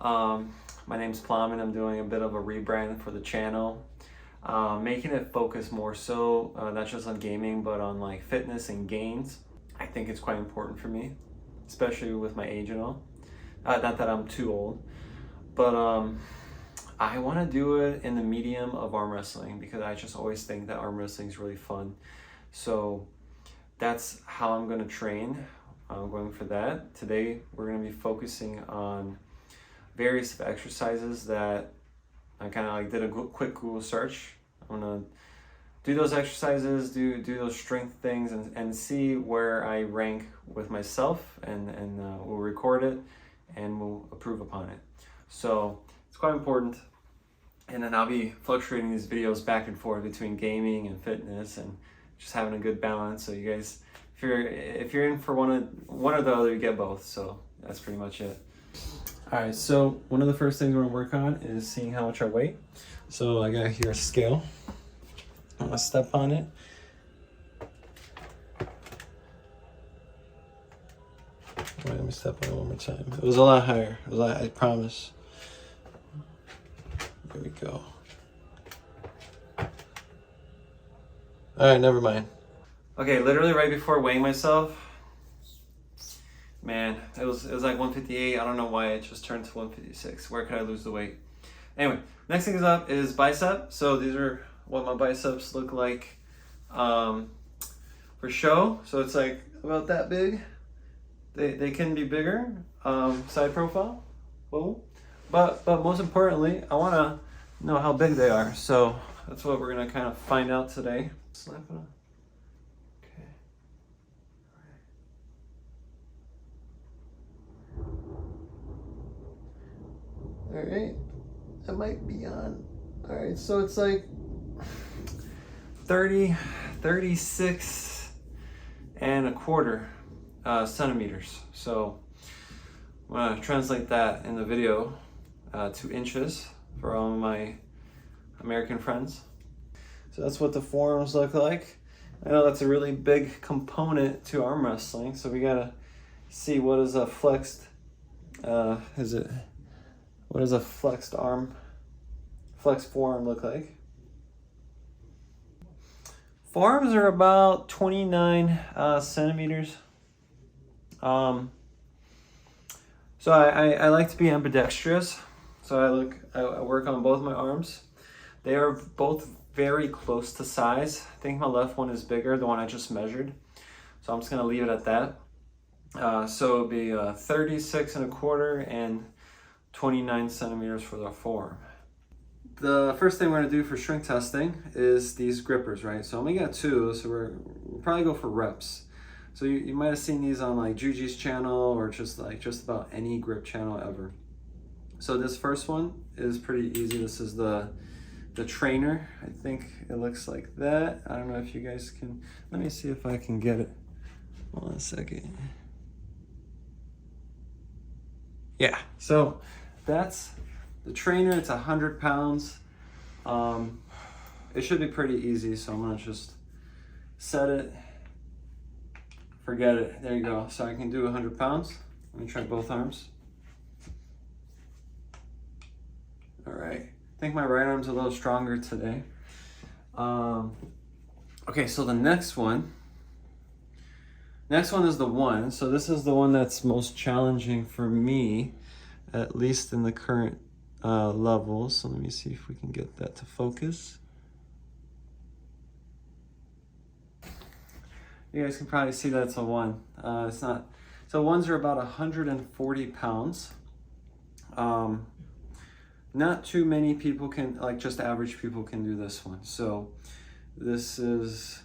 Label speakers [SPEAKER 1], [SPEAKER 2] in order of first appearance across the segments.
[SPEAKER 1] My name's Plum and I'm doing a bit of a rebrand for the channel. Making it focus more so, not just on gaming, but on like fitness and gains. I think it's quite important for me, especially with my age and all. Not that I'm too old, but I want to do it in the medium of arm wrestling because I just always think that arm wrestling is really fun. So that's how I'm going to train. I'm going for that. Today we're going to be focusing on various exercises that I kind of like did a quick Google search. I'm going to do those exercises, do those strength things, and see where I rank with myself, and we'll record it and we'll approve upon it. So it's quite important. And then I'll be fluctuating these videos back and forth between gaming and fitness and just having a good balance. So you guys, if you're in for one or the other, you get both. So that's pretty much it. All right, so one of the first things we're gonna work on is seeing how much I weigh. So I got here a scale. I'm gonna step on it. Wait, let me step on it one more time. It was a lot higher. It was a lot, I promise. There we go. All right, never mind. Okay, literally right before weighing myself, man, it was like 158. I don't know why it just turned to 156. Where could I lose the weight? Anyway, next thing up is bicep. So these are what my biceps look like for show. So it's like about that big. They can be bigger. Side profile. Boom. But most importantly, I want to know how big they are. So that's what we're gonna kind of find out today. Slap it on. Okay. All right. That might be on. All right. So it's like 36 and a quarter centimeters. So I'm gonna translate that in the video to inches for all of my American friends. So that's what the forearms look like. I know that's a really big component to arm wrestling, so we gotta see what is a flexed, what does a flexed forearm look like? Forearms are about 29 centimeters. So I like to be ambidextrous. So I work on both my arms. They are both very close to size. I think my left one is bigger, the one I just measured. So I'm just gonna leave it at that. So it'll be 36 and a quarter and 29 centimeters for the forearm. The first thing we're gonna do for strength testing is these grippers, right? So I'm gonna get two, so we'll probably go for reps. So you might have seen these on like Juji's channel or just about any grip channel ever. So this first one is pretty easy. This is the trainer. I think it looks like that. I don't know if you guys can, let me see if I can get it. Hold on a second. Yeah, so that's the trainer. It's 100 pounds. It should be pretty easy. So I'm gonna just set it, forget it. There you go. So I can do 100 pounds. Let me try both arms. All right. I think my right arm's a little stronger today. Okay, so the next one is the one. So this is the one that's most challenging for me, at least in the current level. So let me see if we can get that to focus. You guys can probably see that it's a one. It's not. So ones are about 140 pounds. Not too many people can, like just average people can do this one. So this is,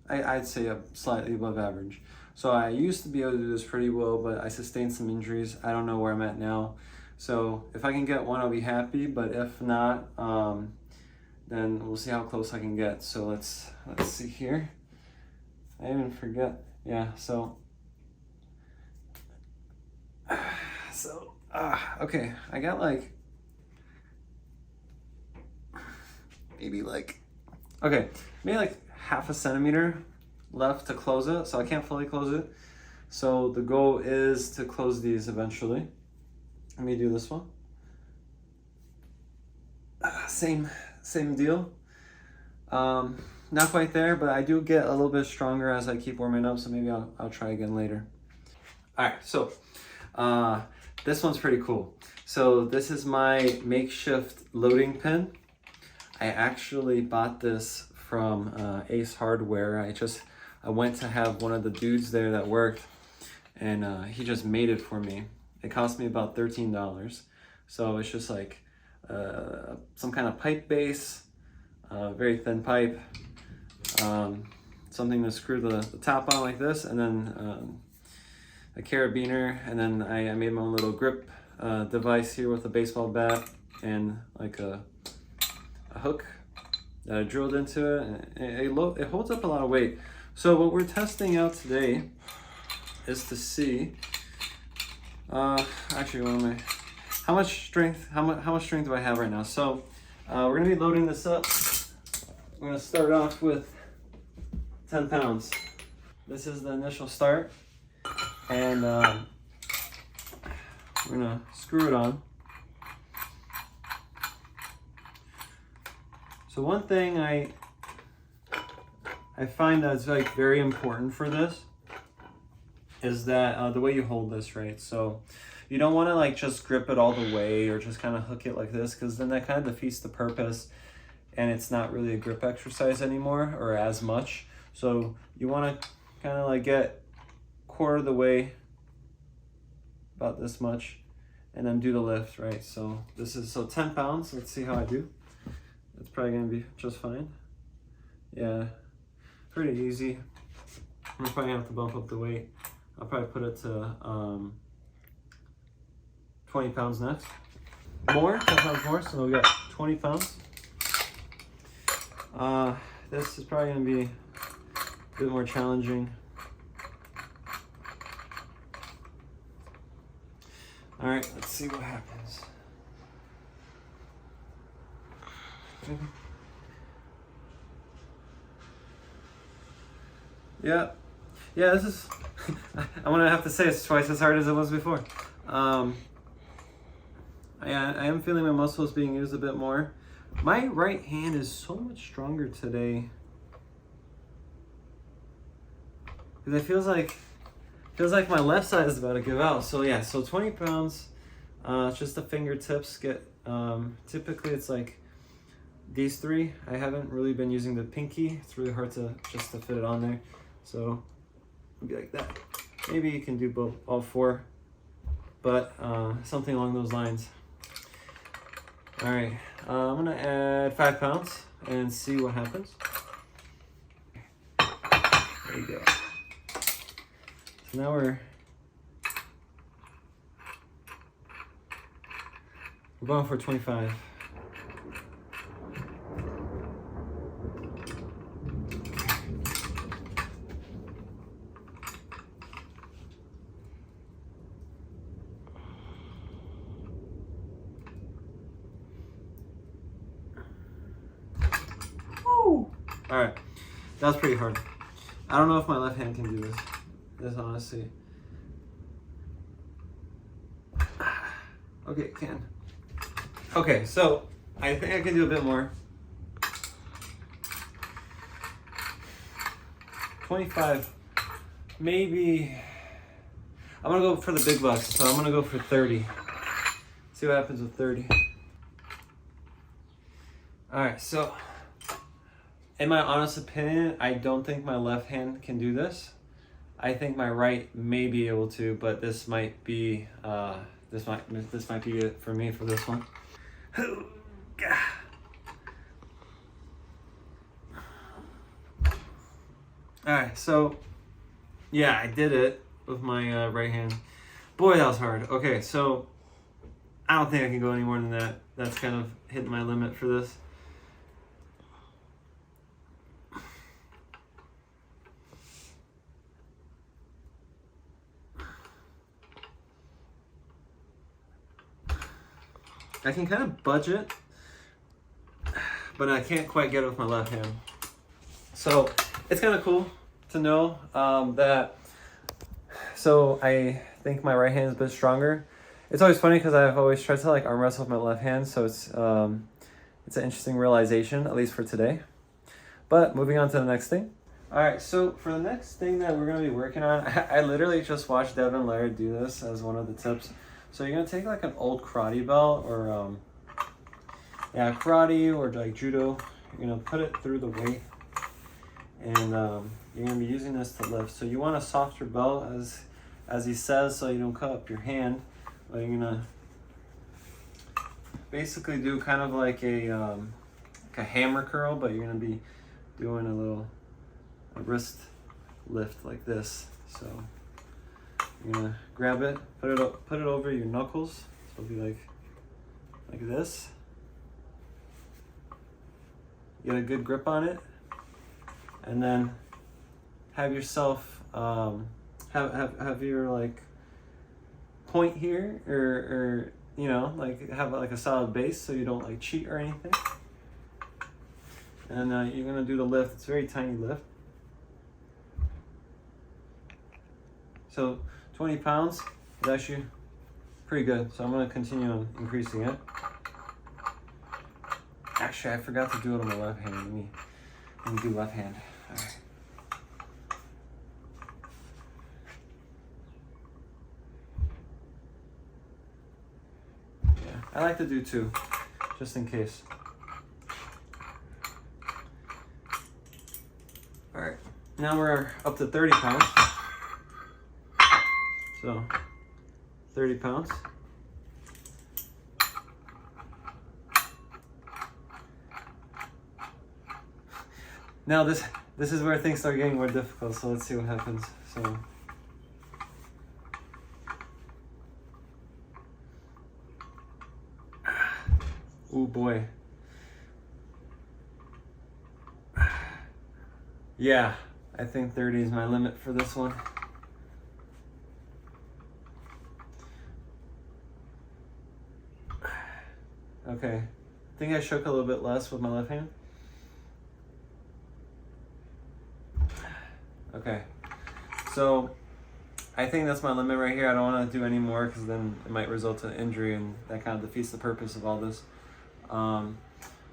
[SPEAKER 1] I'd say slightly above average. So I used to be able to do this pretty well, but I sustained some injuries. I don't know where I'm at now. So if I can get one, I'll be happy. But if not, then we'll see how close I can get. So let's see here. I even forget. Yeah, okay, I got like, maybe like half a centimeter left to close it, so I can't fully close it. So the goal is to close these eventually. Let me do this one. same deal. Not quite there, but I do get a little bit stronger as I keep warming up, so maybe I'll try again later. All right, so this one's pretty cool. So this is my makeshift loading pin. I actually bought this from Ace Hardware. I went to have one of the dudes there that worked, and he just made it for me. It cost me about $13. So it's just like some kind of pipe base, very thin pipe, something to screw the top on like this, and then a carabiner, and then I made my own little grip device here with a baseball bat and like a hook that I drilled into it, and it holds up a lot of weight. So what we're testing out today is to see, actually, how much strength do I have right now? So we're gonna be loading this up. We're gonna start off with 10 pounds. This is the initial start, and we're gonna screw it on. So one thing I find that's like very important for this is that the way you hold this, right? So you don't want to like just grip it all the way or just kind of hook it like this, because then that kind of defeats the purpose and it's not really a grip exercise anymore or as much. So you want to kind of like get quarter of the way, about this much, and then do the lift, right? So this is 10 pounds. Let's see how I do. It's probably gonna be just fine. Yeah, pretty easy. I'm probably gonna have to bump up the weight. I'll probably put it to 20 pounds next. 10 pounds more, so we got 20 pounds. This is probably gonna be a bit more challenging. All right, let's see what happens. Yeah, this is, I'm gonna have to say it's twice as hard as it was before. I am feeling my muscles being used a bit more. My right hand is so much stronger today, because it feels like my left side is about to give out. So yeah, so 20 pounds, just the fingertips get, typically it's like these three. I haven't really been using the pinky. It's really hard to fit it on there. So it'll be like that. Maybe you can do all four, but something along those lines. All right, I'm gonna add 5 pounds and see what happens. There you go. So now we're going for 25. All right, that was pretty hard. I don't know if my left hand can do this. This honestly. Okay, it can. Okay, so I think I can do a bit more. 25, maybe. I'm gonna go for the big bucks, so I'm gonna go for 30. See what happens with 30. All right, so in my honest opinion, I don't think my left hand can do this. I think my right may be able to, but this might be this might be it for me for this one. All right, so yeah, I did it with my right hand. Boy, that was hard. Okay, so I don't think I can go any more than that. That's kind of hitting my limit for this. I can kind of budget, but I can't quite get it with my left hand. So it's kind of cool to know that. So I think my right hand is a bit stronger. It's always funny because I've always tried to like arm wrestle with my left hand, so it's an interesting realization, at least for today. But moving on to the next thing. All right, so for the next thing that we're gonna be working on, I literally just watched Devin Laird do this as one of the tips. So you're gonna take like an old karate belt or karate or like judo. You're gonna put it through the weight, and you're gonna be using this to lift. So you want a softer belt, as he says, so you don't cut up your hand. But you're gonna basically do kind of like a hammer curl, but you're gonna be doing a wrist lift like this. So you're gonna grab it, put it over your knuckles. So it'll be like this. Get a good grip on it, and then have yourself have your like point here, or you know, like have like a solid base so you don't like cheat or anything. And you're gonna do the lift. It's a very tiny lift. So 20 pounds is actually pretty good. So I'm gonna continue on increasing it. Actually, I forgot to do it on the left hand. Let me do left hand. All right. Yeah, I like to do two, just in case. All right, now we're up to 30 pounds. So 30 pounds. Now this is where things start getting more difficult, so let's see what happens. So oh boy. Yeah, I think 30 is my limit for this one. Okay, I think I shook a little bit less with my left hand. Okay, so I think that's my limit right here. I don't want to do any more because then it might result in injury, and that kind of defeats the purpose of all this. But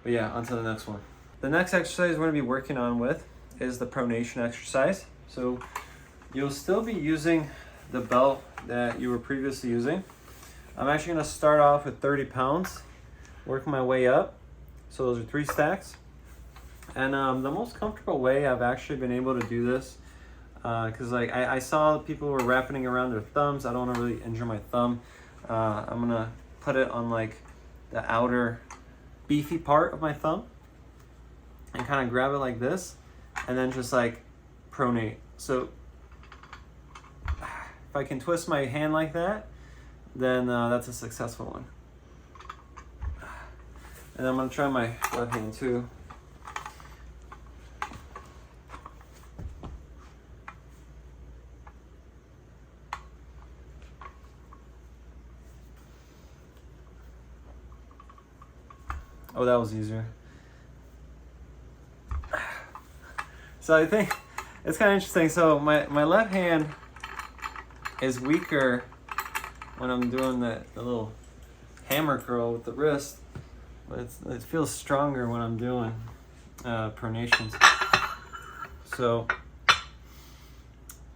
[SPEAKER 1] yeah, on to the next one. The next exercise we're going to be working on with is the pronation exercise. So you'll still be using the belt that you were previously using. I'm actually going to start off with 30 pounds, work my way up. So those are 3 stacks. And the most comfortable way I've actually been able to do this, because like I saw people were wrapping around their thumbs. I don't want to really injure my thumb. I'm going to put it on like the outer beefy part of my thumb and kind of grab it like this, and then just like pronate. So if I can twist my hand like that, then that's a successful one. And I'm going to try my left hand too. Oh, that was easier. So I think it's kind of interesting. So my left hand is weaker when I'm doing the little hammer curl with the wrist, but it feels stronger when I'm doing pronations. So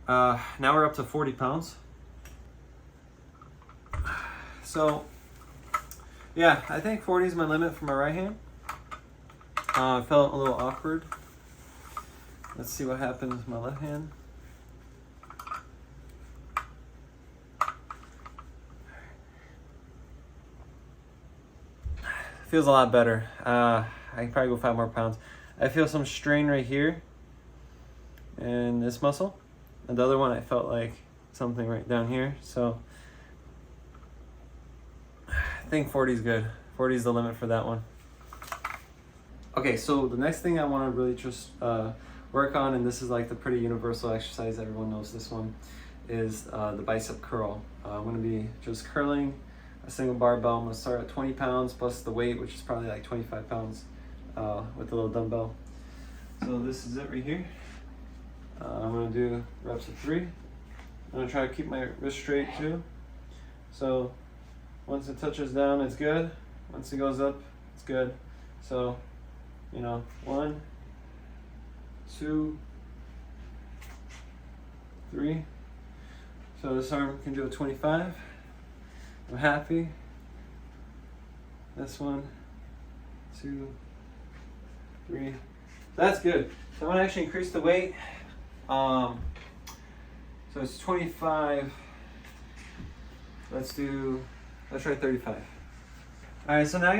[SPEAKER 1] now we're up to 40 pounds. So yeah, I think 40 is my limit for my right hand. I felt a little awkward. Let's see what happens with my left hand. Feels a lot better. I can probably go 5 more pounds. I feel some strain right here in this muscle. And the other one, I felt like something right down here. So I think 40 is good. 40 is the limit for that one. Okay, so the next thing I want to really just work on, and this is like the pretty universal exercise, everyone knows this one, is the bicep curl. I'm going to be just curling a single barbell. I'm going to start at 20 pounds plus the weight, which is probably like 25 pounds with a little dumbbell. So this is it right here. I'm going to do reps of 3. I'm going to try to keep my wrist straight too. So once it touches down, it's good. Once it goes up, it's good. So, 1, 2, 3. So this arm can do a 25. I'm happy. This one, 2, 3. That's good. So I'm gonna actually increase the weight. So it's 25. Let's try 35. All right, so now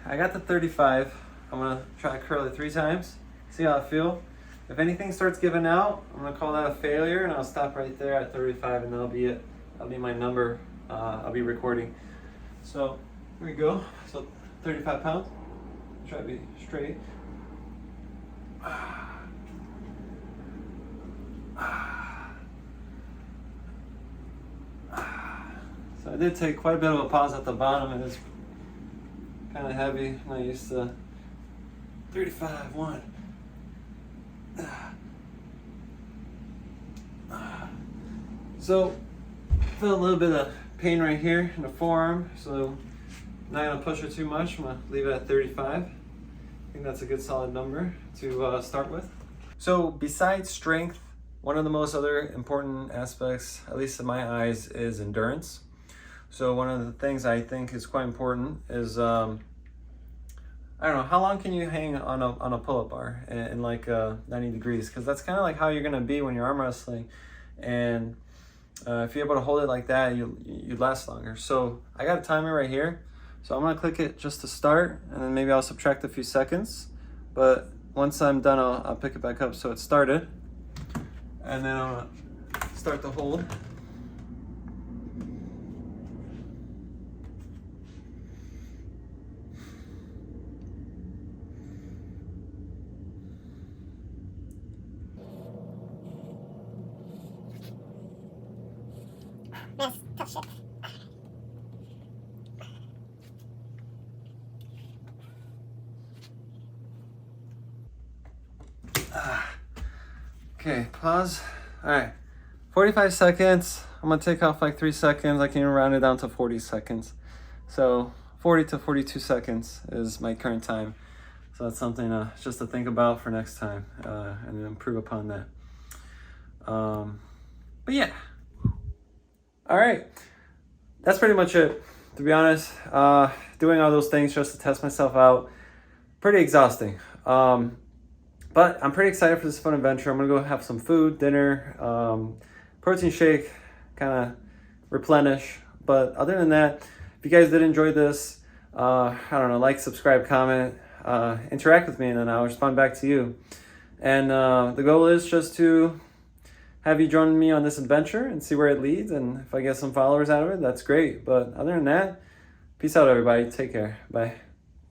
[SPEAKER 1] I got the 35. I'm gonna try to curl it 3 times. See how I feel. If anything starts giving out, I'm gonna call that a failure, and I'll stop right there at 35, and that'll be it. That'll be my number. I'll be recording. So here we go. So 35 pounds. Try to be straight. So I did take quite a bit of a pause at the bottom, and it's kind of heavy. I'm not used to 35. 1. So feel a little bit of pain right here in the forearm, so I'm not gonna push it too much. I'm gonna leave it at 35. I think that's a good solid number to start with. So besides strength, one of the most other important aspects, at least in my eyes, is endurance. So one of the things I think is quite important is, I don't know, how long can you hang on a pull-up bar in like 90 degrees? Because that's kind of like how you're gonna be when you're arm wrestling. And if you're able to hold it like that, you'd last longer. So I got a timer right here. So I'm gonna click it just to start, and then maybe I'll subtract a few seconds. But once I'm done, I'll pick it back up so it's started. And then I'll start the hold.
[SPEAKER 2] Yes, tough shit.
[SPEAKER 1] Okay, pause. All right, 45 seconds. I'm gonna take off like 3 seconds. I can even round it down to 40 seconds. So 40 to 42 seconds is my current time. So that's something just to think about for next time and improve upon that. But yeah. All right, that's pretty much it. To be honest, doing all those things just to test myself out, pretty exhausting. But I'm pretty excited for this fun adventure. I'm gonna go have some food, dinner, protein shake, kind of replenish. But other than that, if you guys did enjoy this, I don't know, like, subscribe, comment, interact with me, and then I'll respond back to you. And the goal is just to have you join me on this adventure and see where it leads. And if I get some followers out of it, that's great. But other than that, peace out, everybody. Take care. Bye.